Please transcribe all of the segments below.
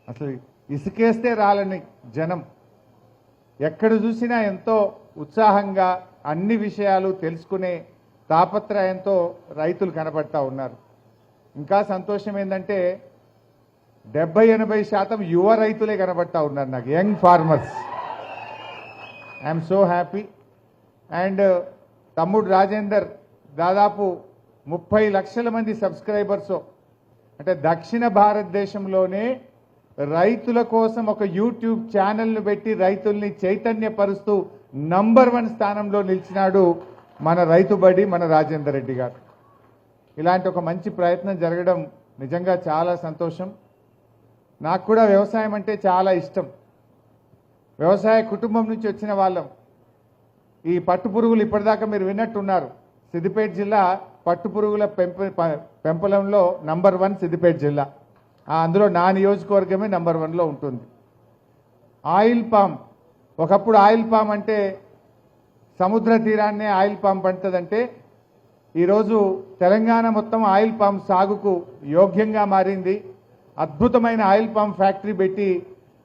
అసలు ఇసుకేస్తే రాలని జనం ఎక్కడ చూసినా ఎంతో ఉత్సాహంగా అన్ని విషయాలు తెలుసుకునే తాపత్రయంతో రైతులు కనబడతా ఉన్నారు. ఇంకా సంతోషం ఏంటంటే 70-80% యువ రైతులే కనబడతా ఉన్నారు నాకు, young farmers. I'm so happy. And తమ్ముడు రాజేందర్ దాదాపు 30 లక్షల మంది సబ్స్క్రైబర్స్, అంటే దక్షిణ భారతదేశంలోనే రైతుల కోసం ఒక యూట్యూబ్ ఛానల్ను పెట్టి రైతుల్ని చైతన్యపరుస్తూ నంబర్ 1 స్థానంలో నిలిచినాడు మన రైతు బడి మన రాజేందర్ రెడ్డి గారు. ఇలాంటి ఒక మంచి ప్రయత్నం జరగడం నిజంగా చాలా సంతోషం. నాకు కూడా వ్యవసాయం అంటే చాలా ఇష్టం. వ్యవసాయ కుటుంబం నుంచి వచ్చిన వాళ్ళం. ఈ పట్టు పురుగులు ఇప్పటిదాకా మీరు విన్నట్టున్నారు, సిద్దిపేట జిల్లా పట్టు పురుగుల పెంపలంలో నంబర్ 1 సిద్దిపేట జిల్లా. అందులో నా నియోజకవర్గమే నంబర్ 1లో ఉంటుంది. ఆయిల్ పామ్, ఒకప్పుడు ఆయిల్ పామ్ అంటే సముద్ర తీరాన్నే ఆయిల్ పామ్ పండుతుందంటే ఈరోజు తెలంగాణ మొత్తం ఆయిల్ పామ్ సాగుకు యోగ్యంగా మారింది. అద్భుతమైన ఆయిల్ పామ్ ఫ్యాక్టరీ పెట్టి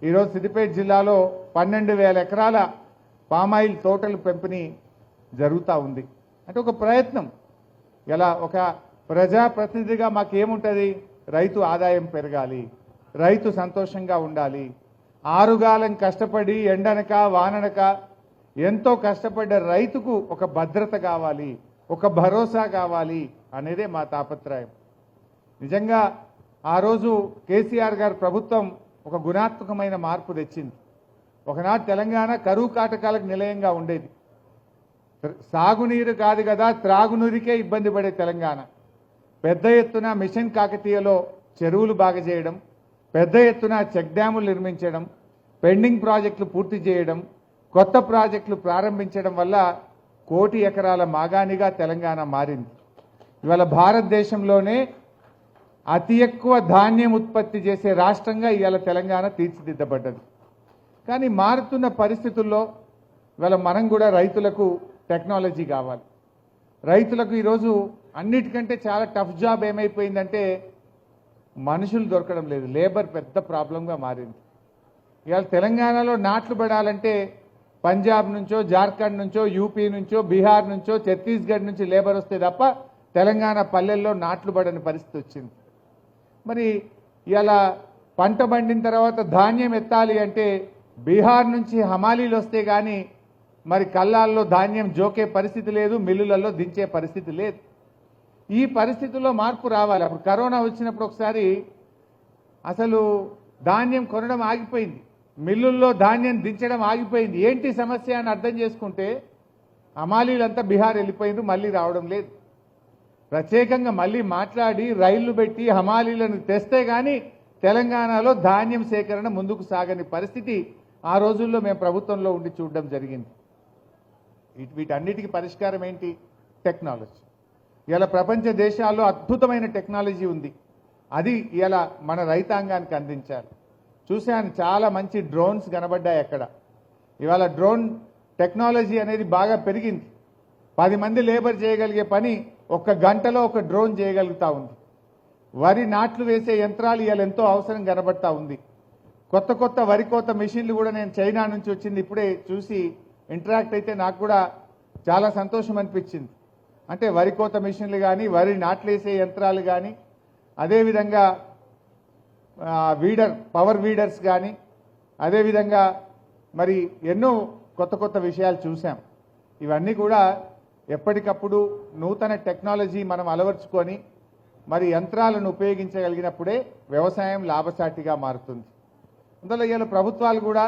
ఈరోజు సిద్దిపేట జిల్లాలో 12,000 ఎకరాల పామాయిల్ తోటలు పెంపిణీ జరుగుతూ ఉంది. అంటే ఒక ప్రయత్నం. ఇలా ఒక ప్రజాప్రతినిధిగా మాకేముంటుంది, రైతు ఆదాయం పెరగాలి, రైతు సంతోషంగా ఉండాలి. ఆరుగాలం కష్టపడి ఎండనక వాననక ఎంతో కష్టపడ్డ రైతుకు ఒక భద్రత కావాలి, ఒక భరోసా కావాలి అనేదే మా తాపత్రయం. నిజంగా ఆ రోజు కేసీఆర్ గారి ప్రభుత్వం ఒక గుణాత్మకమైన మార్పు తెచ్చింది. ఒకనాడు తెలంగాణ కరువు కాటకాలకు నిలయంగా ఉండేది. సాగునీరు కాదు కదా, త్రాగునీరుకే ఇబ్బంది పడే తెలంగాణ. పెద్ద ఎత్తున మిషన్ కాకతీయలో చెరువులు బాగా చేయడం, పెద్ద ఎత్తున చెక్ డ్యాములు నిర్మించడం, పెండింగ్ ప్రాజెక్టులు పూర్తి చేయడం, కొత్త ప్రాజెక్టులు ప్రారంభించడం వల్ల 1 కోటి ఎకరాల మాగాణిగా తెలంగాణ మారింది. ఇవాళ భారతదేశంలోనే అతి ఎక్కువ ధాన్యం ఉత్పత్తి చేసే రాష్ట్రంగా ఇవాళ తెలంగాణ తీర్చిదిద్దబడ్డది. కానీ మారుతున్న పరిస్థితుల్లో ఇవాళ మనం కూడా రైతులకు టెక్నాలజీ కావాలి. రైతులకు ఈరోజు అన్నిటికంటే చాలా టఫ్ జాబ్ ఏమైపోయిందంటే మనుషులు దొరకడం లేదు. లేబర్ పెద్ద ప్రాబ్లంగా మారింది. ఇవాళ తెలంగాణలో నాట్లు పడాలంటే పంజాబ్ నుంచో, జార్ఖండ్ నుంచో, యూపీ నుంచో, బీహార్ నుంచో, ఛత్తీస్గఢ్ నుంచి లేబర్ వస్తే తప్ప తెలంగాణ పల్లెల్లో నాట్లు పడని పరిస్థితి వచ్చింది. మరి ఇలా పంట పండిన తర్వాత ధాన్యం ఎత్తాలి అంటే బీహార్ నుంచి హమాలీలు వస్తే కానీ మరి కళ్ళాల్లో ధాన్యం జోకే పరిస్థితి లేదు, మిల్లులలో దించే పరిస్థితి లేదు. ఈ పరిస్థితుల్లో మార్పు రావాలి. అప్పుడు కరోనా వచ్చినప్పుడు ఒకసారి అసలు ధాన్యం కొనడం ఆగిపోయింది, మిల్లుల్లో ధాన్యం దించడం ఆగిపోయింది. ఏంటి సమస్య అని అర్థం చేసుకుంటే హమాలీలంతా బీహార్ వెళ్ళిపోయిండ్రు, మళ్ళీ రావడం లేదు. ప్రత్యేకంగా మళ్ళీ మాట్లాడి రైళ్లు పెట్టి హమాలీలను తెస్తే కానీ తెలంగాణలో ధాన్యం సేకరణ ముందుకు సాగని పరిస్థితి ఆ రోజుల్లో మేము ప్రభుత్వంలో ఉండి చూడడం జరిగింది. వీటన్నిటికీ పరిష్కారం ఏంటి? టెక్నాలజీ. ఇలా ప్రపంచ దేశాల్లో అద్భుతమైన టెక్నాలజీ ఉంది, అది ఇలా మన రైతాంగానికి అందించాలి. చూశాను, చాలా మంచి డ్రోన్స్ కనబడ్డాయి అక్కడ. ఇవాళ డ్రోన్ టెక్నాలజీ అనేది బాగా పెరిగింది. 10 మంది లేబర్ చేయగలిగే పని 1 గంటలో ఒక డ్రోన్ చేయగలుగుతా ఉంది. వరి నాట్లు వేసే యంత్రాలు ఇవాళ ఎంతో అవసరం కనబడతా ఉంది. కొత్త కొత్త వరి కోత మెషిన్లు కూడా నేను చైనా నుంచి వచ్చింది ఇప్పుడే చూసి ఇంటరాక్ట్ అయితే నాకు కూడా చాలా సంతోషం అనిపించింది. అంటే వరి కోత మెషిన్లు కానీ, వరి నాట్లేసే యంత్రాలు కానీ, అదేవిధంగా పవర్ వీడర్స్ కానీ, అదేవిధంగా మరి ఎన్నో కొత్త కొత్త విషయాలు చూసాం. ఇవన్నీ కూడా ఎప్పటికప్పుడు నూతన టెక్నాలజీ మనం అలవర్చుకొని మరి యంత్రాలను ఉపయోగించగలిగినప్పుడే వ్యవసాయం లాభసాటిగా మారుతుంది. అందులో ఇవాళ ప్రభుత్వాలు కూడా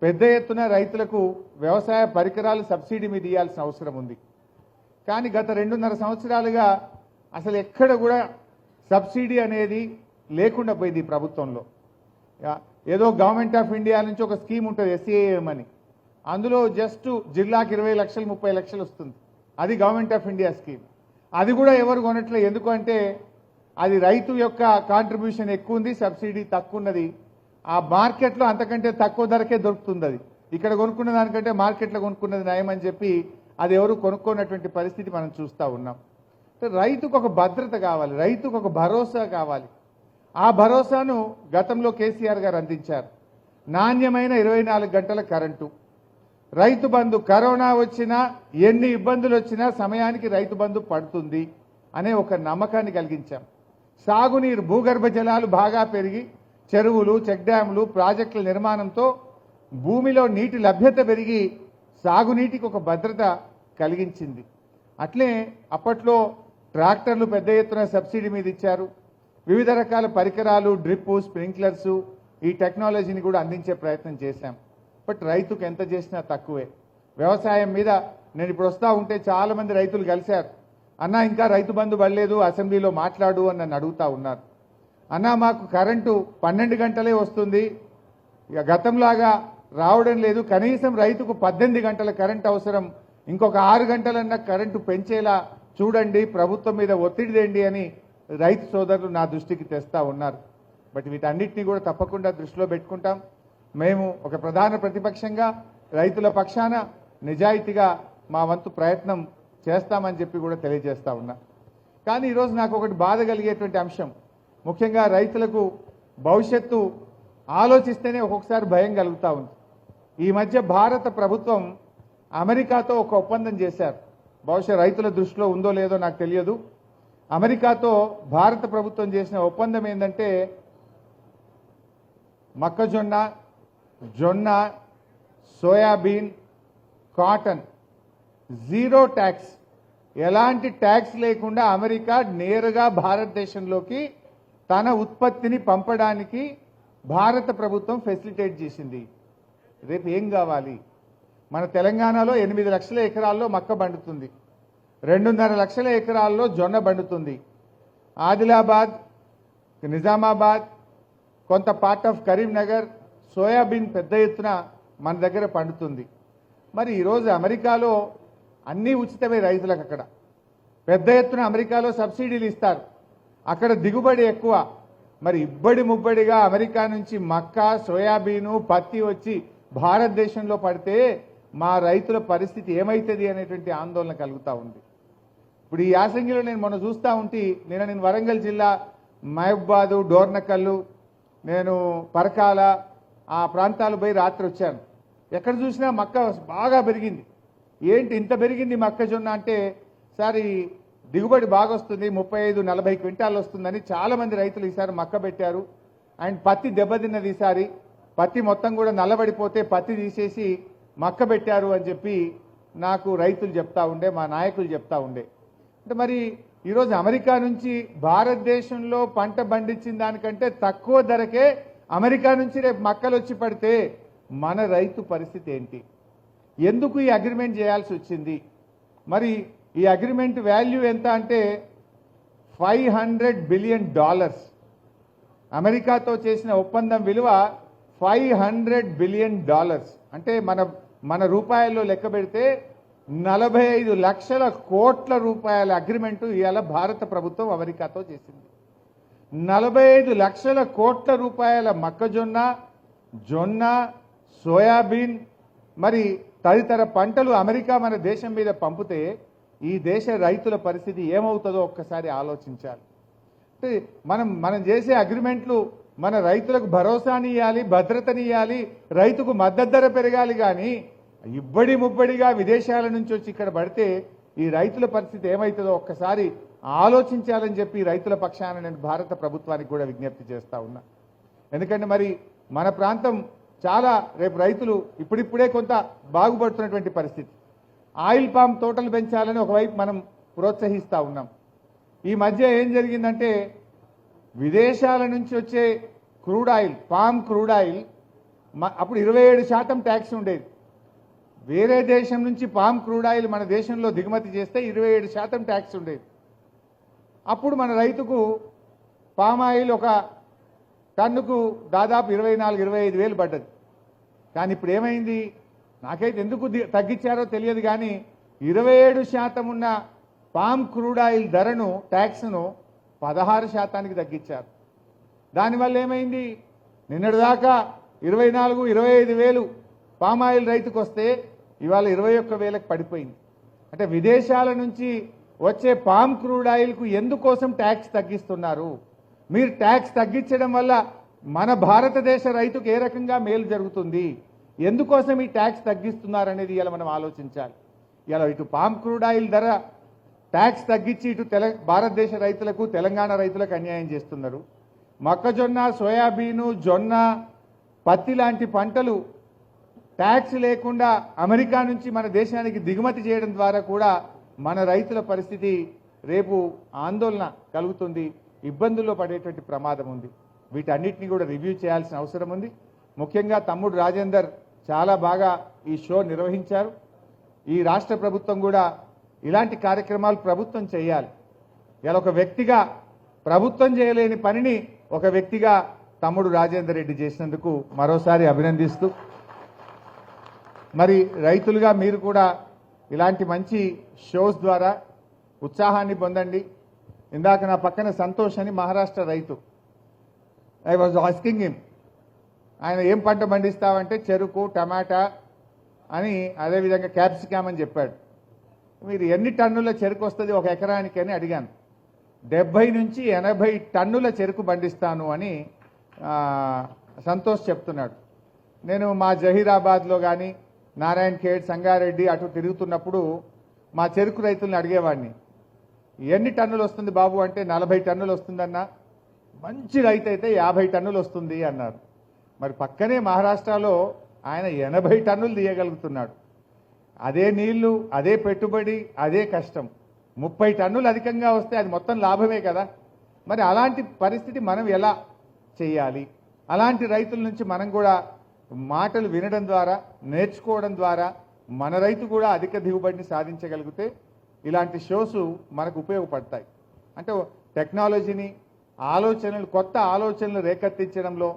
పెద్ద ఎత్తున రైతులకు వ్యవసాయ పరికరాలు సబ్సిడీ మీద ఇవ్వాల్సిన అవసరం ఉంది. కానీ గత 2.5 సంవత్సరాలుగా అసలు ఎక్కడ కూడా సబ్సిడీ అనేది లేకుండా పోయింది ఈ ప్రభుత్వంలో. ఏదో గవర్నమెంట్ ఆఫ్ ఇండియా నుంచి ఒక స్కీమ్ ఉంటుంది SAM అని, అందులో జస్ట్ జిల్లాకి 20 లక్షలు 30 లక్షలు వస్తుంది. అది గవర్నమెంట్ ఆఫ్ ఇండియా స్కీమ్. అది కూడా ఎవరు కొనట్లే. ఎందుకంటే అది రైతు యొక్క కాంట్రిబ్యూషన్ ఎక్కువ ఉంది, సబ్సిడీ తక్కువ ఉన్నది. ఆ మార్కెట్లో అంతకంటే తక్కువ ధరకే దొరుకుతుంది. అది ఇక్కడ కొనుక్కున్న దానికంటే మార్కెట్లో కొనుక్కున్నది నయమని చెప్పి అది ఎవరు కొనుక్కున్నటువంటి పరిస్థితి మనం చూస్తూ ఉన్నాం. రైతుకు ఒక భద్రత కావాలి, రైతుకు ఒక భరోసా కావాలి. ఆ భరోసాను గతంలో కేసీఆర్ గారు అందించారు. నాణ్యమైన 24 గంటల కరెంటు, రైతు బంధు, కరోనా వచ్చినా ఎన్ని ఇబ్బందులు వచ్చినా సమయానికి రైతు బంధు పడుతుంది అనే ఒక నమ్మకాన్ని కలిగించాం. సాగునీరు, భూగర్భ జలాలు బాగా పెరిగి చెరువులు, చెక్ డ్యాములు, ప్రాజెక్టుల నిర్మాణంతో భూమిలో నీటి లభ్యత పెరిగి సాగునీటికి ఒక భద్రత కలిగించింది. అట్లే అప్పట్లో ట్రాక్టర్లు పెద్ద ఎత్తున సబ్సిడీ మీద ఇచ్చారు. వివిధ రకాల పరికరాలు, డ్రిప్, స్ప్రింక్లర్స్, ఈ టెక్నాలజీని కూడా అందించే ప్రయత్నం చేశాం. బట్ రైతుకు ఎంత చేసినా తక్కువే. వ్యవసాయం మీద నేను ఇప్పుడు వస్తూ ఉంటే చాలా మంది రైతులు కలిశారు. అన్నా ఇంకా రైతు బంధు పడలేదు, అసెంబ్లీలో మాట్లాడు అని నన్ను అడుగుతా ఉన్నారు. అన్నా మాకు కరెంటు 12 గంటలే వస్తుంది, ఇక గతంలాగా రావడం లేదు, కనీసం రైతుకు 18 గంటల కరెంటు అవసరం, ఇంకొక 6 గంటలన్నా కరెంటు పెంచేలా చూడండి, ప్రభుత్వం మీద ఒత్తిడి తేండి అని రైతు సోదరులు నా దృష్టికి తెస్తా ఉన్నారు. బట్ వీటన్నిటినీ కూడా తప్పకుండా దృష్టిలో పెట్టుకుంటాం. మేము ఒక ప్రధాన ప్రతిపక్షంగా రైతుల పక్షాన నిజాయితీగా మా వంతు ప్రయత్నం చేస్తామని చెప్పి కూడా తెలియజేస్తా ఉన్నా. కానీ ఈరోజు నాకు ఒకటి బాధ కలిగేటువంటి అంశం, ముఖ్యంగా రైతులకు భవిష్యత్తు ఆలోచిస్తేనే ఒక్కొక్కసారి భయం కలుగుతూ ఉంది. ఈ మధ్య భారత ప్రభుత్వం అమెరికాతో ఒక ఒప్పందం చేశారు. బహుశా రైతుల దృష్టిలో ఉందో లేదో నాకు తెలియదు. అమెరికాతో భారత ప్రభుత్వం చేసిన ఒప్పందం ఏంటంటే మొక్కజొన్న, జొన్న, సోయాబీన్, కాటన్ జీరో ట్యాక్స్, ఎలాంటి ట్యాక్స్ లేకుండా అమెరికా నేరుగా భారతదేశంలోకి తన ఉత్పత్తిని పంపడానికి భారత ప్రభుత్వం ఫెసిలిటేట్ చేసింది. రేపు ఏం కావాలి? మన తెలంగాణలో 8 లక్షల ఎకరాల్లో మక్క పండుతుంది, 2.5 లక్షల ఎకరాల్లో జొన్న పండుతుంది. ఆదిలాబాద్, నిజామాబాద్, కొంత పార్ట్ ఆఫ్ కరీంనగర్ సోయాబీన్ పెద్ద ఎత్తున మన దగ్గర పండుతుంది. మరి ఈరోజు అమెరికాలో అన్నీ ఉచితమే రైతులకు. అక్కడ పెద్ద ఎత్తున అమెరికాలో సబ్సిడీలు ఇస్తారు, అక్కడ దిగుబడి ఎక్కువ. మరి ఇబ్బడి ముబ్బడిగా అమెరికా నుంచి మక్క, సోయాబీను, పత్తి వచ్చి భారతదేశంలో పడితే మా రైతుల పరిస్థితి ఏమైతుంది అనేటువంటి ఆందోళన కలుగుతూ ఉంది. ఇప్పుడు ఈ యాసంగిలో నేను మొన్న చూస్తూ ఉంటే, నేను వరంగల్ జిల్లా మహబూబాదు, డోర్నకల్లు, నేను పరకాల ఆ ప్రాంతాలు పోయి రాత్రి వచ్చాను. ఎక్కడ చూసినా మక్క బాగా పెరిగింది. ఏంటి ఇంత పెరిగింది మొక్కజొన్న అంటే, సార్ ఈ దిగుబడి బాగా వస్తుంది, 35-40 క్వింటాలు వస్తుందని చాలా మంది రైతులు ఈసారి మక్క పెట్టారు. అండ్ పత్తి దెబ్బతిన్నది, ఈసారి పత్తి మొత్తం కూడా నల్లబడిపోతే పత్తి తీసేసి మక్క పెట్టారు అని చెప్పి నాకు రైతులు చెప్తా ఉండే, మా నాయకులు చెప్తా ఉండే. అంటే మరి ఈరోజు అమెరికా నుంచి భారతదేశంలో పంట పండించిన దానికంటే తక్కువ ధరకే అమెరికా నుంచి రేపు మక్కలు వచ్చి పడితే మన రైతు పరిస్థితి ఏంటి? ఎందుకు ఈ అగ్రిమెంట్ చేయాల్సి వచ్చింది? మరి ఈ అగ్రిమెంట్ వాల్యూ ఎంత అంటే $500 బిలియన్. అమెరికాతో చేసిన ఒప్పందం విలువ $500 బిలియన్. అంటే మన రూపాయల్లో లెక్క పెడితే 45 లక్షల కోట్ల రూపాయల అగ్రిమెంటు ఇవాళ భారత ప్రభుత్వం అమెరికాతో చేసింది. 45 లక్షల కోట్ల రూపాయల మొక్కజొన్న, జొన్న, సోయాబీన్ మరి తదితర పంటలు అమెరికా మన దేశం మీద పంపితే ఈ దేశ రైతుల పరిస్థితి ఏమవుతుందో ఒక్కసారి ఆలోచించాలి. అంటే మనం చేసే అగ్రిమెంట్లు మన రైతులకు భరోసానియాలి, భద్రతనియాలి, రైతుకు మద్దతు ధర పెరగాలి. కానీ ఇబ్బడి ముబ్బడిగా విదేశాల నుంచి వచ్చి ఇక్కడ పడితే ఈ రైతుల పరిస్థితి ఏమవుతుందో ఒక్కసారి ఆలోచించాలని చెప్పి రైతుల పక్షాన నేను భారత ప్రభుత్వానికి కూడా విజ్ఞప్తి చేస్తా ఉన్నా. ఎందుకంటే మరి మన ప్రాంతం చాలా రేపు రైతులు ఇప్పుడిప్పుడే కొంత బాగుపడుతున్నటువంటి పరిస్థితి. ఆయిల్ పామ్ తోటలు పెంచాలని ఒకవైపు మనం ప్రోత్సహిస్తూ ఉన్నాం. ఈ మధ్య ఏం జరిగిందంటే విదేశాల నుంచి వచ్చే crude oil, palm crude oil అప్పుడు 27% ట్యాక్స్ ఉండేది. వేరే దేశం నుంచి పామ్ క్రూడ్ ఆయిల్ మన దేశంలో దిగుమతి చేస్తే 27% ట్యాక్స్ ఉండేది. అప్పుడు మన రైతుకు పామ్ ఆయిల్ ఒక టన్నుకు దాదాపు 24-25 వేలు పడ్డది. కానీ ఇప్పుడు ఏమైంది? నాకైతే ఎందుకు తగ్గించారో తెలియదు, కానీ 27% ఉన్న పామ్ క్రూడ్ ఆయిల్ ధరను, ట్యాక్స్ను 16% తగ్గించారు. దానివల్ల ఏమైంది? నిన్నటిదాకా 24-25 వేలు పామ్ ఆయిల్ రైతుకు వస్తే ఇవాళ 21 వేలకు పడిపోయింది. అంటే విదేశాల నుంచి వచ్చే పామ్ క్రూడ్ ఆయిల్కు ఎందుకోసం ట్యాక్స్ తగ్గిస్తున్నారు? మీరు ట్యాక్స్ తగ్గించడం వల్ల మన భారతదేశ రైతుకు ఏ రకంగా మేలు జరుగుతుంది, ఎందుకోసం ఈ ట్యాక్స్ తగ్గిస్తున్నారనేది ఇలా మనం ఆలోచించాలి. ఇలా ఇటు పామ్ క్రూడ్ ఆయిల్ ధర ట్యాక్స్ తగ్గించి ఇటు భారతదేశ రైతులకు తెలంగాణ రైతులకు అన్యాయం చేస్తున్నారు. మొక్కజొన్న, సోయాబీను, జొన్న, పత్తి లాంటి పంటలు ట్యాక్స్ లేకుండా అమెరికా నుంచి మన దేశానికి దిగుమతి చేయడం ద్వారా కూడా మన రైతుల పరిస్థితి రేపు ఆందోళన కలుగుతుంది, ఇబ్బందుల్లో పడేటువంటి ప్రమాదం ఉంది. వీటన్నిటిని కూడా రివ్యూ చేయాల్సిన అవసరం ఉంది. ముఖ్యంగా తమ్ముడు రాజేందర్ చాలా బాగా ఈ షో నిర్వహించారు. ఈ రాష్ట్ర ప్రభుత్వం కూడా ఇలాంటి కార్యక్రమాలు ప్రభుత్వం చేయాలి. ఇలా ఒక వ్యక్తిగా ప్రభుత్వం చేయలేని పనిని ఒక వ్యక్తిగా తమ్ముడు రాజేందర్ రెడ్డి చేసినందుకు మరోసారి అభినందిస్తూ, మరి రైతులుగా మీరు కూడా ఇలాంటి మంచి షోస్ ద్వారా ఉత్సాహాన్ని పొందండి. ఇందాక నా పక్కన సంతోష్ అని మహారాష్ట్ర రైతు, ఐ వాజ్ ఆస్కింగ్ హిమ్, ఆయన ఏం పంట పండిస్తావంటే చెరుకు, టమాటా అని, అదేవిధంగా క్యాప్సికమ్ అని చెప్పాడు. మీరు ఎన్ని టన్నుల చెరుకు వస్తుంది ఒక ఎకరానికి అని అడిగాను. 70 నుంచి 80 టన్నుల చెరుకు పండిస్తాను అని సంతోష్ చెప్తున్నాడు. నేను మా జహీరాబాద్లో కానీ నారాయణ ఖేడ్, సంగారెడ్డి అటు తిరుగుతున్నప్పుడు మా చెరుకు రైతుల్ని అడిగేవాడిని, ఎన్ని టన్నులు వస్తుంది బాబు అంటే 40 టన్నులు వస్తుందన్నా, మంచి రైతు అయితే 50 టన్నులు వస్తుంది అన్నారు. మరి పక్కనే మహారాష్ట్రలో ఆయన 80 టన్నులు తీయగలుగుతున్నాడు. అదే నీళ్లు, అదే పెట్టుబడి, అదే కష్టం. 30 టన్నులు అధికంగా వస్తే అది మొత్తం లాభమే కదా. మరి అలాంటి పరిస్థితి మనం ఎలా చేయాలి? అలాంటి రైతుల నుంచి మనం కూడా మాటలు వినడం ద్వారా, నేర్చుకోవడం ద్వారా మన రైతు కూడా అధిక దిగుబడిని సాధించగలిగితే ఇలాంటి షోస్ మనకు ఉపయోగపడతాయి. అంటే టెక్నాలజీని, ఆలోచనలు, కొత్త ఆలోచనలు రేకెత్తించడంలో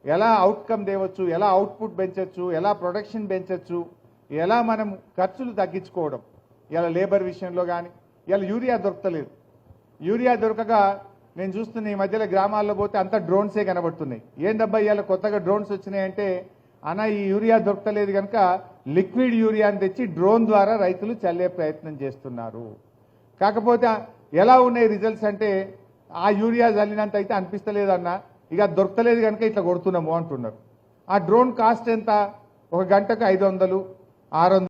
ఎలా అవుట్కమ్ తేవచ్చు, ఎలా అవుట్పుట్ పెంచవచ్చు, ఎలా ప్రొడక్షన్ పెంచవచ్చు, ఎలా మనం ఖర్చులు తగ్గించుకోవడం. ఇలా లేబర్ విషయంలో కానీ, ఇలా యూరియా దొరకలేదు. యూరియా దొరకక నేను చూస్తున్న ఈ మధ్యలో గ్రామాల్లో పోతే అంతా డ్రోన్సే కనబడుతున్నాయి. ఏందబ్బా ఇవాళ కొత్తగా డ్రోన్స్ వచ్చినాయంటే, అన్న ఈ యూరియా దొరకలేదు కనుక లిక్విడ్ యూరియాని తెచ్చి డ్రోన్ ద్వారా రైతులు చల్లే ప్రయత్నం చేస్తున్నారు. కాకపోతే ఎలా ఉన్నాయి రిజల్ట్స్ అంటే, ఆ యూరియా చల్లినంత అయితే అనిపిస్తలేదన్న, ఇక దొరకలేదు కనుక ఇట్లా కొడుతున్నాము అంటున్నారు. ఆ డ్రోన్ కాస్ట్ ఎంత? ఒక గంటకు 500, 600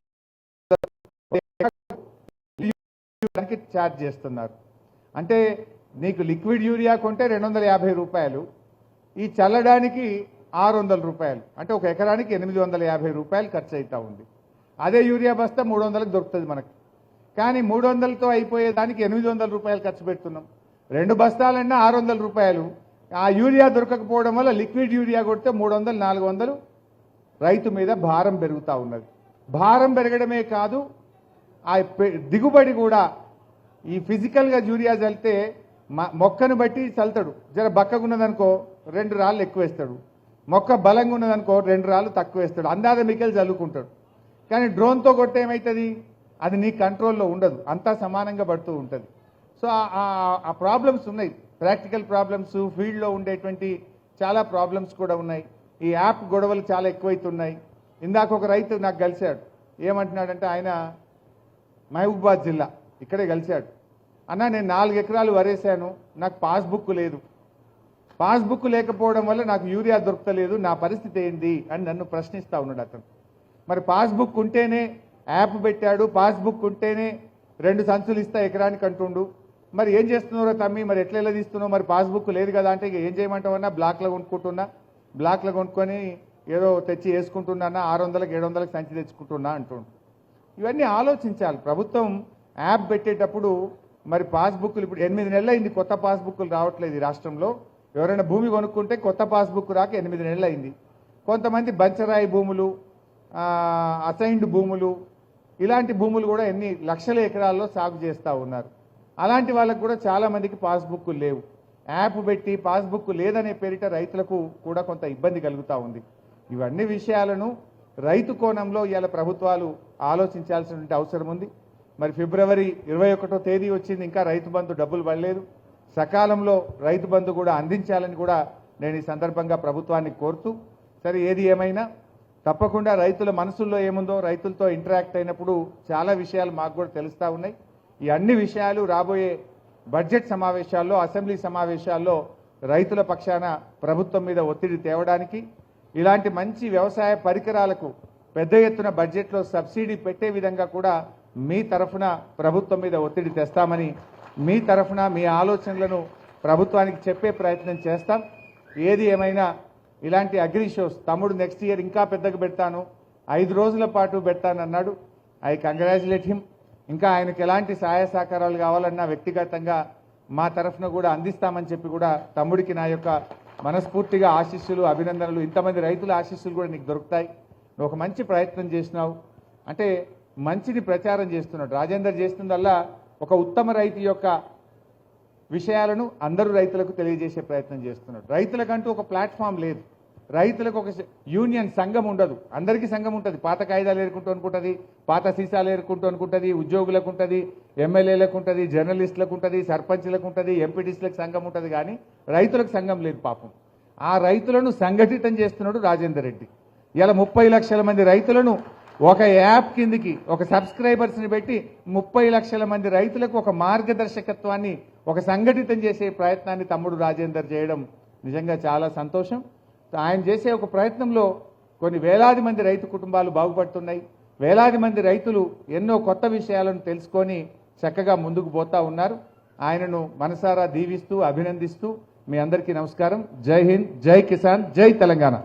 ఛార్జ్ చేస్తున్నారు. అంటే నీకు లిక్విడ్ యూరియా కొంటే 250 రూపాయలు, ఈ చల్లడానికి 600 రూపాయలు, అంటే ఒక ఎకరానికి 850 రూపాయలు ఖర్చు అవుతా ఉంది. అదే యూరియా బస్తా 300కి దొరుకుతుంది మనకి. కానీ 300తో అయిపోయేదానికి 800 రూపాయలు ఖర్చు పెడుతున్నాం. 2 బస్తాలన్నా 600 రూపాయలు. ఆ యూరియా దొరకకపోవడం వల్ల లిక్విడ్ యూరియా కొడితే 300, 400 రైతు మీద భారం పెరుగుతూ ఉన్నది. భారం పెరగడమే కాదు, ఆ దిగుబడి కూడా. ఈ ఫిజికల్గా యూరియా చల్లితే మొక్కను బట్టి చల్తాడు. జర బక్కగున్నదనుకో 2 రాళ్ళు ఎక్కువ వేస్తాడు, మొక్క బలంగా ఉన్నదనుకో 2 రాళ్ళు తక్కువ వేస్తాడు, అందాద మికెల్ చల్లుకుంటాడు. కానీ డ్రోన్తో కొడితే ఏమవుతుంది, అది నీ కంట్రోల్లో ఉండదు, అంతా సమానంగా పడుతూ ఉంటుంది. సో ఆ ప్రాబ్లమ్స్ ఉన్నాయి, ప్రాక్టికల్ ప్రాబ్లమ్స్, ఫీల్డ్లో ఉండేటువంటి చాలా ప్రాబ్లమ్స్ కూడా ఉన్నాయి. ఈ యాప్ గొడవలు చాలా ఎక్కువైతున్నాయి. ఇందాక ఒక రైతు నాకు కలిశాడు, ఏమంటున్నాడంటే ఆయన మహబూబాబాద్ జిల్లా ఇక్కడే కలిశాడు. అన్న నేను 4 ఎకరాలు వరేశాను, నాకు పాస్బుక్ లేదు, పాస్బుక్ లేకపోవడం వల్ల నాకు యూరియా దొరకలేదు, నా పరిస్థితి ఏంటి అని నన్ను ప్రశ్నిస్తూ ఉన్నాడు అతను. మరి పాస్బుక్ ఉంటేనే యాప్ పెట్టాడు, పాస్బుక్ ఉంటేనే 2 సంచులు ఇస్తా ఎకరానికి అంటుండు. మరి ఏం చేస్తున్నారో తమ్మి, మరి ఎట్లా తీస్తున్నావు, మరి పాస్బుక్ లేదు కదా అంటే, ఏం చేయమంటావన్నా, బ్లాక్లో కొనుక్కుంటున్నా, బ్లాక్లో కొనుక్కొని ఏదో తెచ్చి వేసుకుంటున్నా, 600కి 700కి సంచి తెచ్చుకుంటున్నా అంటుండు. ఇవన్నీ ఆలోచించాలి ప్రభుత్వం. యాప్ పెట్టేటప్పుడు మరి పాస్బుక్లు ఇప్పుడు 8 నెలలు అయింది, కొత్త పాస్బుక్లు రావట్లేదు ఈ రాష్ట్రంలో. ఎవరైనా భూమి కొనుక్కుంటే కొత్త పాస్బుక్ రాక 8 నెలలు అయింది. కొంతమంది బంచరాయి భూములు, అసైన్డ్ భూములు, ఇలాంటి భూములు కూడా ఎన్ని లక్షల ఎకరాల్లో సాగు చేస్తూ ఉన్నారు. అలాంటి వాళ్ళకు కూడా చాలా మందికి పాస్బుక్లు లేవు. యాప్ పెట్టి పాస్బుక్ లేదనే పేరిట రైతులకు కూడా కొంత ఇబ్బంది కలుగుతూ ఉంది. ఇవన్నీ విషయాలను రైతు కోణంలో ఇవాళ ప్రభుత్వాలు ఆలోచించాల్సినటువంటి అవసరం ఉంది. మరి ఫిబ్రవరి 21వ తేదీ వచ్చింది, ఇంకా రైతు బంధు డబ్బులు పడలేదు. సకాలంలో రైతు బంధు కూడా అందించాలని కూడా నేను ఈ సందర్భంగా ప్రభుత్వాన్ని కోరుతూ, సరే ఏది ఏమైనా తప్పకుండా రైతుల మనసుల్లో ఏముందో, రైతులతో ఇంటరాక్ట్ అయినప్పుడు చాలా విషయాలు మాకు కూడా తెలుస్తూ ఉన్నాయి. ఈ అన్ని విషయాలు రాబోయే బడ్జెట్ సమావేశాల్లో, అసెంబ్లీ సమావేశాల్లో రైతుల పక్షాన ప్రభుత్వం మీద ఒత్తిడి తేవడానికి, ఇలాంటి మంచి వ్యవసాయ పరికరాలకు పెద్ద ఎత్తున బడ్జెట్లో సబ్సిడీ పెట్టే విధంగా కూడా మీ తరఫున ప్రభుత్వం మీద ఒత్తిడి తెస్తామని, మీ తరఫున మీ ఆలోచనలను ప్రభుత్వానికి చెప్పే ప్రయత్నం చేస్తాం. ఏది ఏమైనా ఇలాంటి అగ్రి షోస్ తమ్ముడు నెక్స్ట్ ఇయర్ ఇంకా పెద్దగా పెడతాను, 5 రోజుల పాటు పెడతానన్నాడు. I congratulate him. ఇంకా ఆయనకు ఎలాంటి సహాయ సహకారాలు కావాలన్నా వ్యక్తిగతంగా మా తరఫున కూడా అందిస్తామని చెప్పి కూడా తమ్ముడికి నా యొక్క మనస్ఫూర్తిగా ఆశీస్సులు, అభినందనలు. ఇంతమంది రైతుల ఆశీస్సులు కూడా నీకు దొరుకుతాయి. నువ్వు ఒక మంచి ప్రయత్నం చేసినావు, అంటే మంచిని ప్రచారం చేస్తున్నాడు. రాజేందర్ చేస్తుందల్లా ఒక ఉత్తమ రైతు యొక్క విషయాలను అందరూ రైతులకు తెలియజేసే ప్రయత్నం చేస్తున్నాడు. రైతులకంటూ ఒక ప్లాట్ఫామ్ లేదు, రైతులకు ఒక యూనియన్ సంఘం ఉండదు. అందరికీ సంఘం ఉంటుంది, పాత కాయిదాలు ఏరుకుంటూ అనుకుంటుంది, పాత సీసాలు ఏరుకుంటూ అనుకుంటుంది, ఉద్యోగులకు ఉంటుంది, ఎమ్మెల్యేలకు ఉంటుంది, జర్నలిస్టులకు ఉంటుంది, సర్పంచ్లకు ఉంటుంది, ఎంపీటీసీలకు సంఘం ఉంటుంది. కానీ రైతులకు సంఘం లేదు పాపం. ఆ రైతులను సంఘటితం చేస్తున్నాడు రాజేందర్ రెడ్డి. ఇలా 30 లక్షల మంది రైతులను ఒక యాప్ కిందికి, ఒక సబ్స్క్రైబర్స్ని పెట్టి 30 లక్షల మంది రైతులకు ఒక మార్గదర్శకత్వాన్ని, ఒక సంఘటితం చేసే ప్రయత్నాన్ని తమ్ముడు రాజేందర్ చేయడం నిజంగా చాలా సంతోషం. ఆయన చేసే ఒక ప్రయత్నంలో కొన్ని వేలాది మంది రైతు కుటుంబాలు బాగుపడుతున్నాయి. వేలాది మంది రైతులు ఎన్నో కొత్త విషయాలను తెలుసుకొని చక్కగా ముందుకు పోతా ఉన్నారు. ఆయనను మనసారా దీవిస్తూ అభినందిస్తూ మీ అందరికీ నమస్కారం. జై హింద్, జై కిసాన్, జై తెలంగాణ.